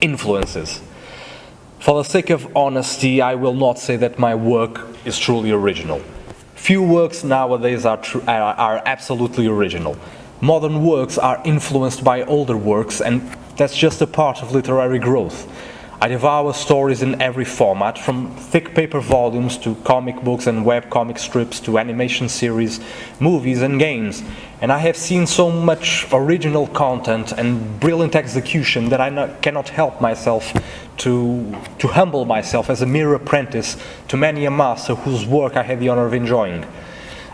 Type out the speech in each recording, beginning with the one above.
Influences. For the sake of honesty, I will not say that my work is truly original. Few works nowadays are absolutely original. Modern works are influenced by older works, and that's just a part of literary growth. I devour stories in every format, from thick paper volumes to comic books and web comic strips to animation series, movies and games. And I have seen so much original content and brilliant execution that I cannot help myself to humble myself as a mere apprentice to many a master whose work I had the honor of enjoying.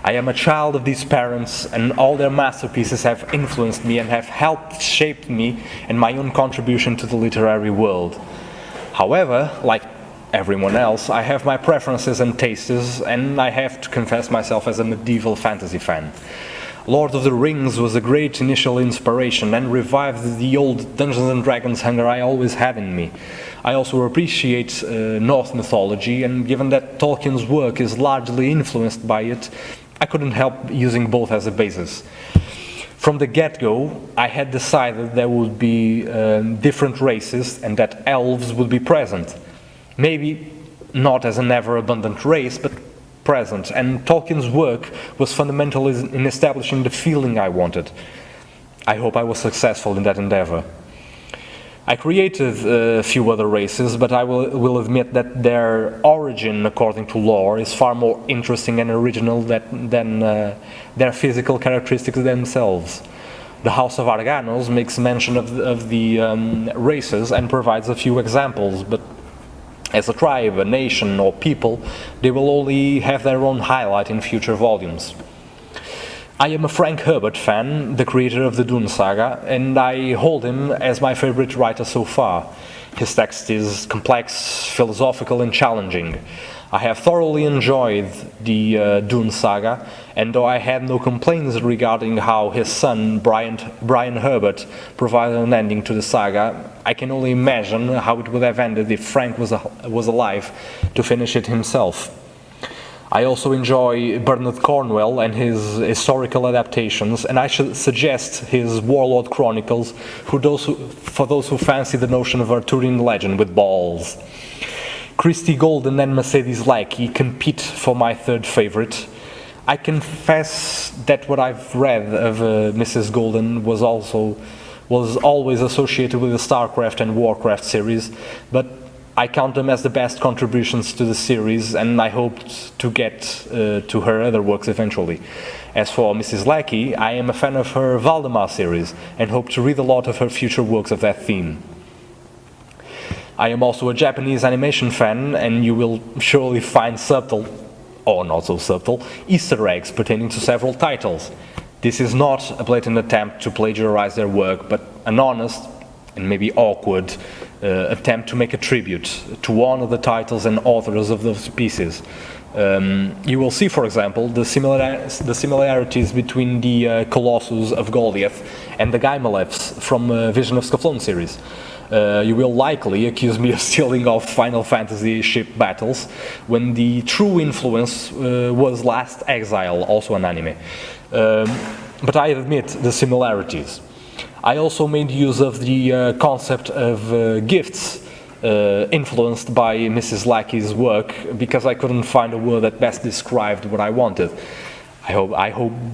I am a child of these parents, and all their masterpieces have influenced me and have helped shape me and my own contribution to the literary world. However, like everyone else, I have my preferences and tastes, and I have to confess myself as a medieval fantasy fan. Lord of the Rings was a great initial inspiration and revived the old Dungeons and Dragons hunger I always had in me. I also appreciate Norse mythology, and given that Tolkien's work is largely influenced by it, I couldn't help using both as a basis. From the get-go, I had decided there would be different races and that elves would be present. Maybe not as an ever-abundant race, but present. And Tolkien's work was fundamental in establishing the feeling I wanted. I hope I was successful in that endeavor. I created a few other races, but I will admit that their origin, according to lore, is far more interesting and original than their physical characteristics themselves. The House of Arganos makes mention of the races and provides a few examples, but as a tribe, a nation, or people, they will only have their own highlight in future volumes. I am a Frank Herbert fan, the creator of the Dune saga, and I hold him as my favorite writer so far. His text is complex, philosophical, and challenging. I have thoroughly enjoyed the Dune saga, and though I had no complaints regarding how his son, Brian Herbert, provided an ending to the saga, I can only imagine how it would have ended if Frank was alive to finish it himself. I also enjoy Bernard Cornwell and his historical adaptations, and I should suggest his Warlord Chronicles for those who fancy the notion of Arthurian legend with balls. Christie Golden and Mercedes Lackey compete for my third favorite. I confess that what I've read of Mrs. Golden was always associated with the StarCraft and Warcraft series, but I count them as the best contributions to the series, and I hoped to get to her other works eventually. As for Mrs. Lackey, I am a fan of her Valdemar series, and hope to read a lot of her future works of that theme. I am also a Japanese animation fan, and you will surely find subtle, or not so subtle, Easter eggs pertaining to several titles. This is not a blatant attempt to plagiarize their work, but an honest, and maybe awkward, attempt to make a tribute to honor the titles and authors of those pieces. You will see, for example, the similarities between the Colossus of Goliath and the Gaimalefs from Vision of Scaflon series. You will likely accuse me of stealing off Final Fantasy ship battles, when the true influence was Last Exile, also an anime. But I admit the similarities. I also made use of the concept of gifts influenced by Mrs. Lackey's work, because I couldn't find a word that best described what I wanted. I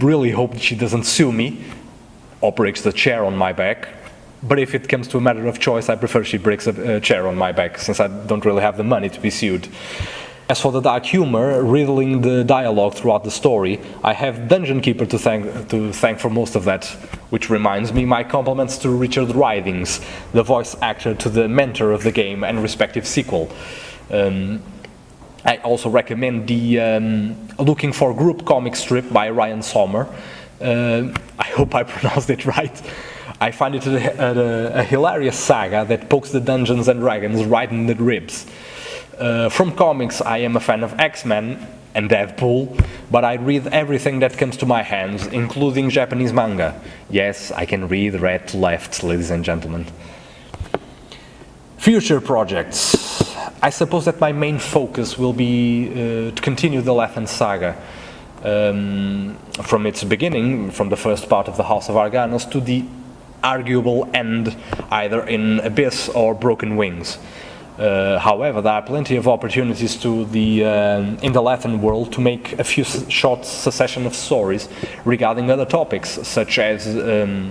really hope that she doesn't sue me or breaks the chair on my back. But if it comes to a matter of choice, I prefer she breaks a chair on my back, since I don't really have the money to be sued. As for the dark humor riddling the dialogue throughout the story, I have Dungeon Keeper to thank for most of that, which reminds me my compliments to Richard Ridings, the voice actor to the mentor of the game and respective sequel. I also recommend the Looking for Group comic strip by Ryan Sommer. I hope I pronounced it right. I find it a hilarious saga that pokes the Dungeons and Dragons right in the ribs. From comics, I am a fan of X-Men and Deadpool, but I read everything that comes to my hands, including Japanese manga. Yes, I can read right to left, ladies and gentlemen. Future projects. I suppose that my main focus will be to continue the Lethen saga. From its beginning, from the first part of the House of Arganos to the arguable end either in Abyss or Broken Wings. However, there are plenty of opportunities in the Lethen world to make a few short succession of stories regarding other topics, such as the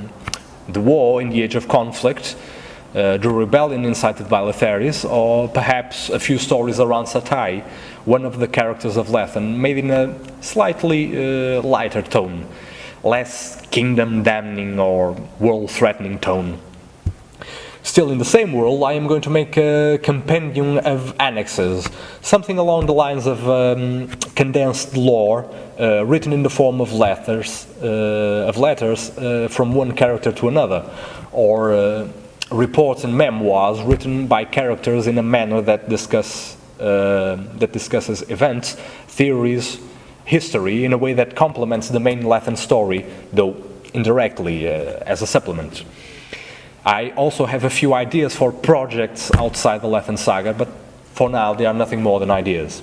war in the Age of Conflict, the rebellion incited by Letharis, or perhaps a few stories around Satai, one of the characters of Lethen, made in a slightly lighter tone, less kingdom-damning or world-threatening tone. Still in the same world, I am going to make a compendium of annexes, something along the lines of condensed lore, written in the form of letters from one character to another, or reports and memoirs written by characters in a manner that discusses events, theories, history in a way that complements the main Lethen story, though indirectly as a supplement. I also have a few ideas for projects outside the Lethen saga, but for now they are nothing more than ideas.